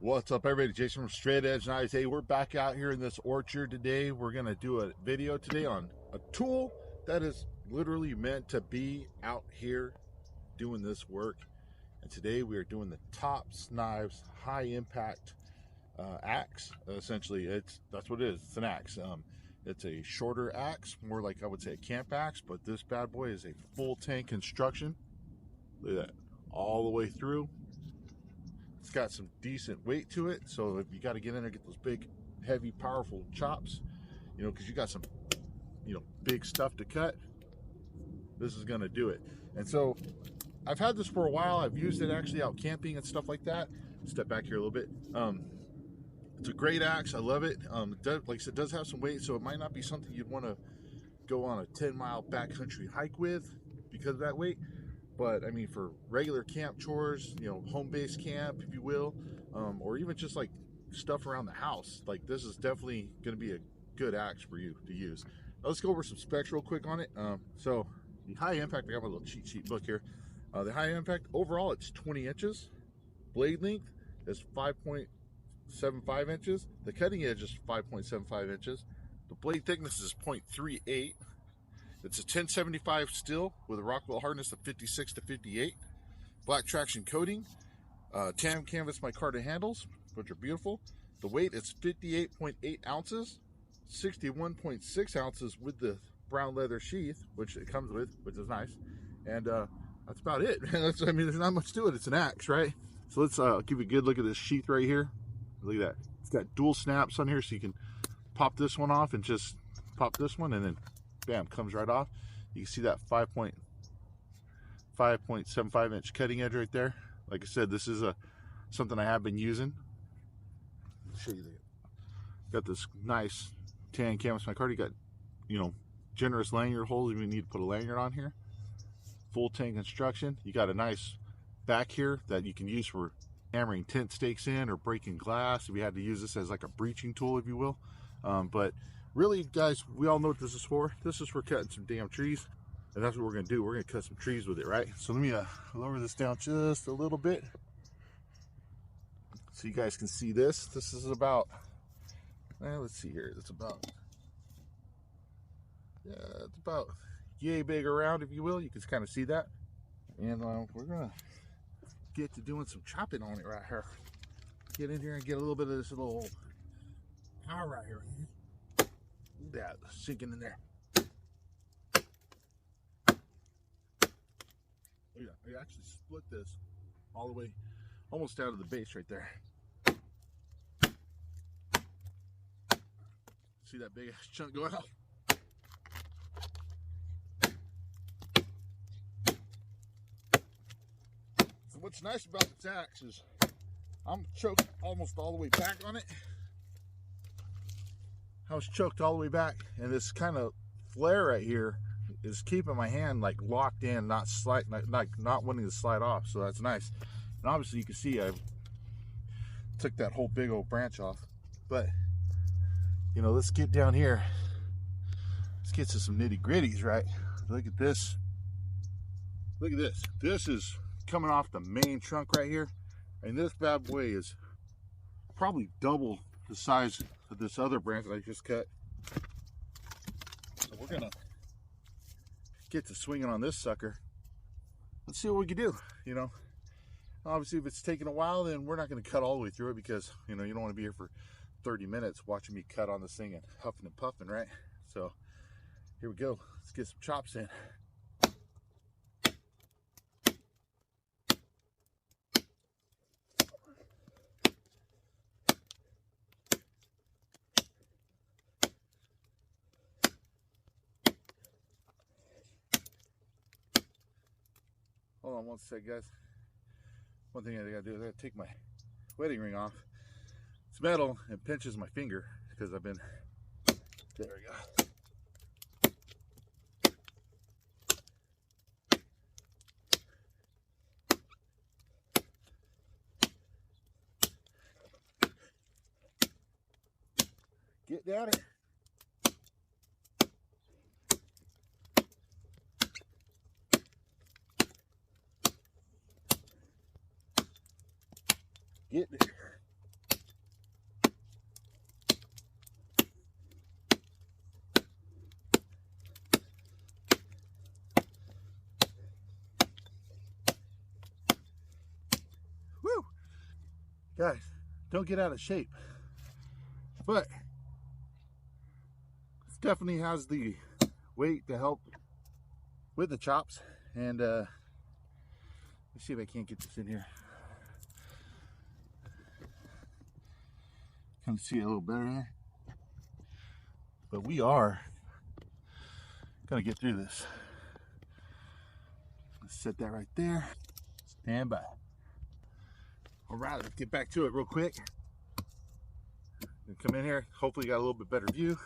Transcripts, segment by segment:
What's up, everybody? Jason from Straight Edge Knives. Hey, we're back out here in this orchard today. We're going to do a video today on a tool that is literally meant to be out here doing this work. And today we are doing the Tops Knives high impact axe. Essentially, that's what it is. It's an axe. It's a shorter axe, more like I would say a camp axe, but this bad boy is a full tank construction. Look at that, all the way through. It's got some decent weight to it, so if you got to get in there, get those big, heavy, powerful chops, because you got some, big stuff to cut, this is going to do it. And so I've had this for a while. I've used it actually out camping and stuff like that. Step back here a little bit. It's a great axe. I love it. Like I said, it does have some weight, so it might not be something you'd want to go on a 10-mile backcountry hike with because of that weight. But I mean, for regular camp chores, home-based camp, if you will, or even just like stuff around the house, like this is definitely going to be a good axe for you to use. Now, let's go over some specs real quick on it. So the high impact, I got my little cheat sheet book here. The high impact overall, it's 20 inches. Blade length is 5.75 inches. The cutting edge is 5.75 inches. The blade thickness is 0.38. It's a 1075 steel with a Rockwell hardness of 56 to 58. Black traction coating. Tan canvas micarta handles, which are beautiful. The weight is 58.8 ounces, 61.6 ounces with the brown leather sheath, which it comes with, which is nice. And that's about it. I mean, there's not much to it. It's an axe, right? So let's give you a good look at this sheath right here. Look at that. It's got dual snaps on here, so you can pop this one off and just pop this one, and then bam, comes right off. You can see that 5.75 inch cutting edge right there. Like I said, this is something I have been using. I'll show you that. Got this nice tan canvas micarta. Got, generous lanyard holes if you need to put a lanyard on here. Full tank construction. You got a nice back here that you can use for hammering tent stakes in or breaking glass if you had to use this as like a breaching tool, if you will. But really, guys, we all know what this is for. This is for cutting some damn trees, and that's what we're going to do. We're going to cut some trees with it, right? So let me lower this down just a little bit so you guys can see this. This is about, let's see here. It's about, it's about yay big around, if you will. You can kind of see that. And we're going to get to doing some chopping on it right here. Get in here and get a little bit of this little power right here. That sinking in there. Yeah, I actually split this all the way almost down to the base right there. See that big ass chunk go out? So what's nice about this axe is I'm choked almost all the way back on it. I was choked all the way back, and this kind of flare right here is keeping my hand like locked in, not wanting to slide off. So that's nice. And obviously you can see I took that whole big old branch off. But let's get down here. Let's get to some nitty gritties, right? Look at this. Look at this. This is coming off the main trunk right here, and this bad boy is probably double the size of this other branch that I just cut. So we're gonna get to swinging on this sucker. Let's see what we can do. Obviously if it's taking a while, then we're not going to cut all the way through it, because you don't want to be here for 30 minutes watching me cut on this thing and huffing and puffing, right? So here we go. Let's get some chops in. Hold on one sec, guys. One thing I gotta do is I gotta take my wedding ring off. It's metal and pinches my finger because I've been, there we go. Get down it. Get there. Guys, don't get out of shape. But it definitely has the weight to help with the chops. And let's see if I can't get this in here. Kind of see it a little better here. But we are gonna get through this. Let's set that right there. Stand by. All right, let's get back to it real quick. Come in here. Hopefully, you got a little bit better view.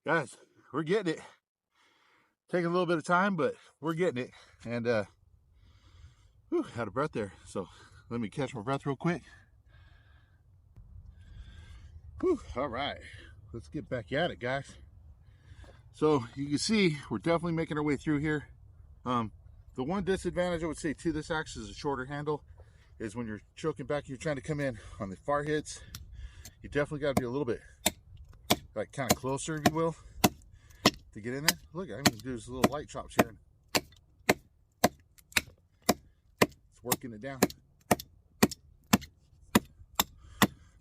Guys, we're getting it. Taking a little bit of time, but we're getting it. And whew, out of breath there. So let me catch my breath real quick. Whew, all right, let's get back at it, guys. So you can see we're definitely making our way through here. The one disadvantage I would say to this axe is a shorter handle, is when you're choking back, you're trying to come in on the far hits. You definitely got to be a little bit like kind of closer, if you will, to get in there. Look, I'm gonna do this little light chops here. It's working it down.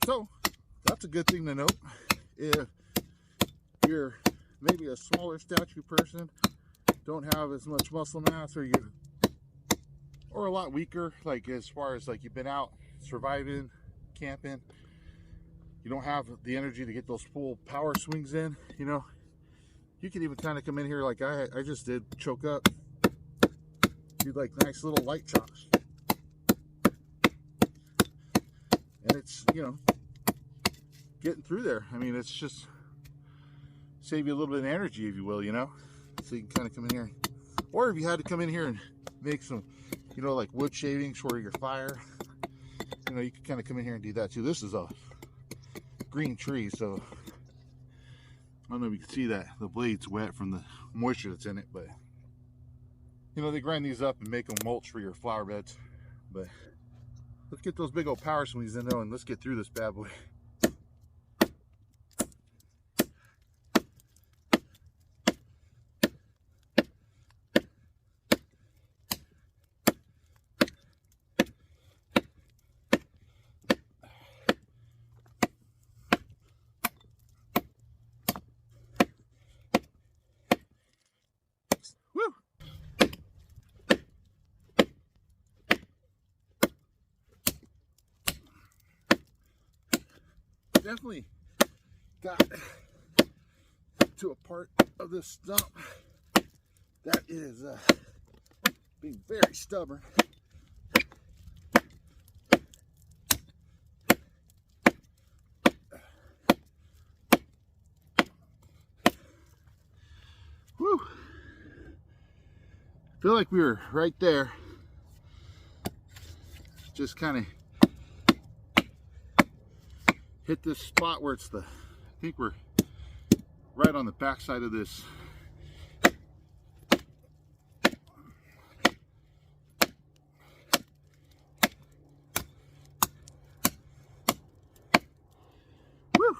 So that's a good thing to note. If you're maybe a smaller stature person, don't have as much muscle mass, or a lot weaker, like as far as like you've been out surviving, camping, you don't have the energy to get those full power swings in, you know, you can even kind of come in here like I just did, choke up, do like nice little light chops, and it's, you know, getting through there. I mean, it's just save you a little bit of energy, if you will, you know. So you can kind of come in here, or if you had to come in here and make some, you know, like wood shavings for your fire, you know, you can kind of come in here and do that too. This is a green tree, so I don't know if you can see that the blade's wet from the moisture that's in it, but you know, they grind these up and make them mulch for your flower beds. But let's get those big old power swings in there and let's get through this bad boy. Definitely got to a part of this stump that is being very stubborn. Whew. I feel like we were right there, just kind of hit this spot where it's I think we're right on the back side of this. Woo!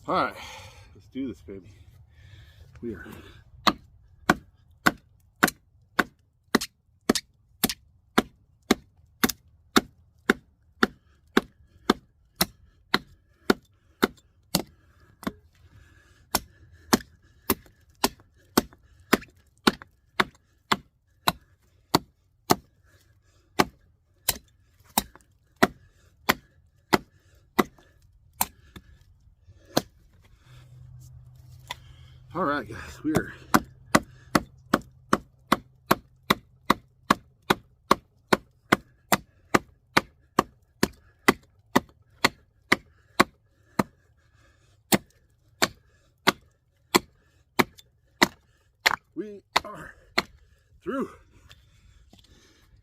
All right, let's do this, baby. We are all right, guys. We are We are through.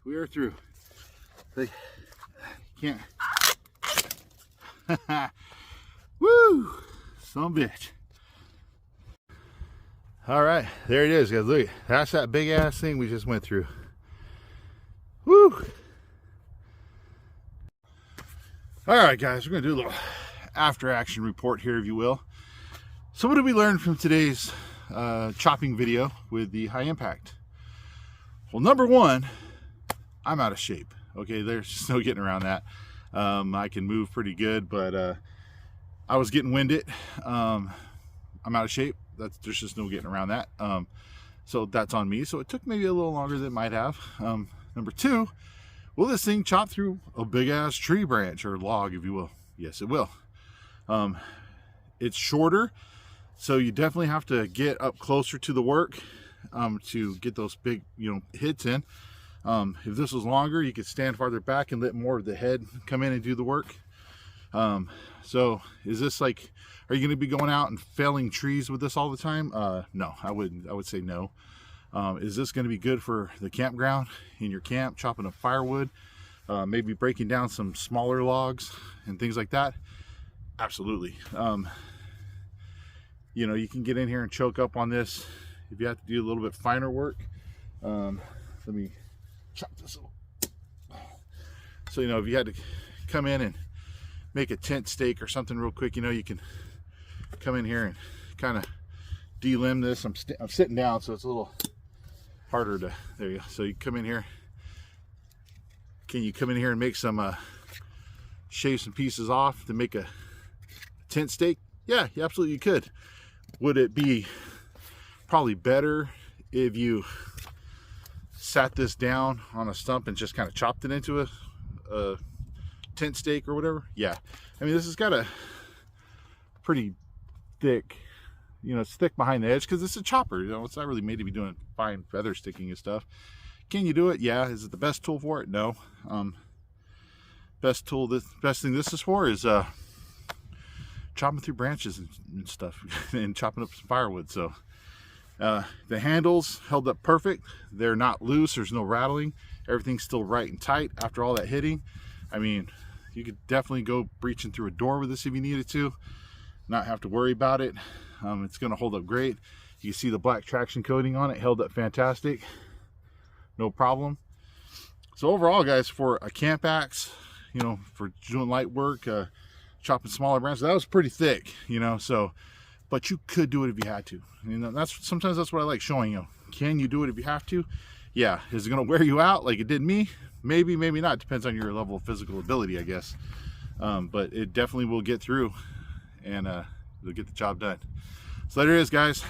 We are through. They can't. Woo! Son of a bitch. All right, there it is, guys. Look, that's that big ass thing we just went through. Woo! All right, guys, we're gonna do a little after action report here, if you will. So what did we learn from today's chopping video with the high impact? Well, number one, I'm out of shape. Okay, there's just no getting around that. I can move pretty good, but I was getting winded. I'm out of shape. There's just no getting around that. So that's on me. So it took maybe a little longer than it might have. Number two, will this thing chop through a big ass tree branch or log, if you will? Yes, it will. It's shorter, so you definitely have to get up closer to the work to get those big, hits in. If this was longer, you could stand farther back and let more of the head come in and do the work. So is this like, are you going to be going out and felling trees with this all the time? No, I wouldn't. I would say no. Is this going to be good for the campground, in your camp, chopping up firewood, maybe breaking down some smaller logs and things like that? Absolutely. You can get in here and choke up on this if you have to do a little bit finer work. Let me chop this a little. So, if you had to come in and make a tent stake or something real quick, you can come in here and kind of delimb this. I'm sitting down, so it's a little harder to, there you go. So you come in here. Can you come in here and make some, shave some pieces off to make a tent stake? Yeah, you absolutely could. Would it be probably better if you sat this down on a stump and just kind of chopped it into a tent stake or whatever? Yeah. I mean, this has got a pretty thick, it's thick behind the edge because it's a chopper. It's not really made to be doing fine feather sticking and stuff. Can you do it? Yeah. Is it the best tool for it? No. Best thing this is for is chopping through branches and stuff and chopping up some firewood. So the handles held up perfect. They're not loose. There's no rattling. Everything's still right and tight after all that hitting. I mean, you could definitely go breaching through a door with this if you needed to, not have to worry about it. It's going to hold up great. You see the black traction coating on it held up fantastic, no problem. So overall, guys, for a camp axe, for doing light work, chopping smaller branches, that was pretty thick, so, but you could do it if you had to. Sometimes that's what I like showing. Can you do it if you have to? Yeah. Is it going to wear you out like it did me? Maybe, maybe not. Depends on your level of physical ability, I guess. But it definitely will get through, and it'll get the job done. So there it is, guys.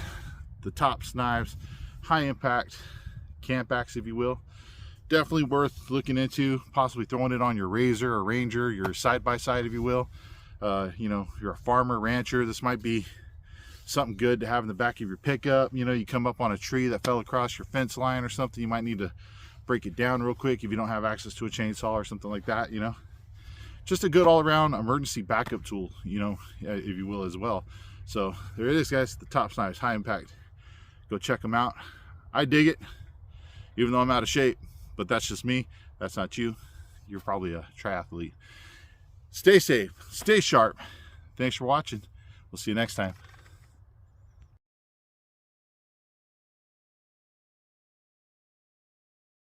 The Tops Knives high impact camp axe, if you will. Definitely worth looking into, possibly throwing it on your Razor or Ranger, your side-by-side, if you will. You're a farmer, rancher, this might be something good to have in the back of your pickup. You come up on a tree that fell across your fence line or something, you might need to break it down real quick if you don't have access to a chainsaw or something like that. Just a good all-around emergency backup tool, if you will, as well. So there it is, guys. The Tops Knives high impact. Go check them out. I dig it, even though I'm out of shape, but that's just me. That's not you. You're probably a triathlete. Stay safe, stay sharp. Thanks for watching. We'll see you next time.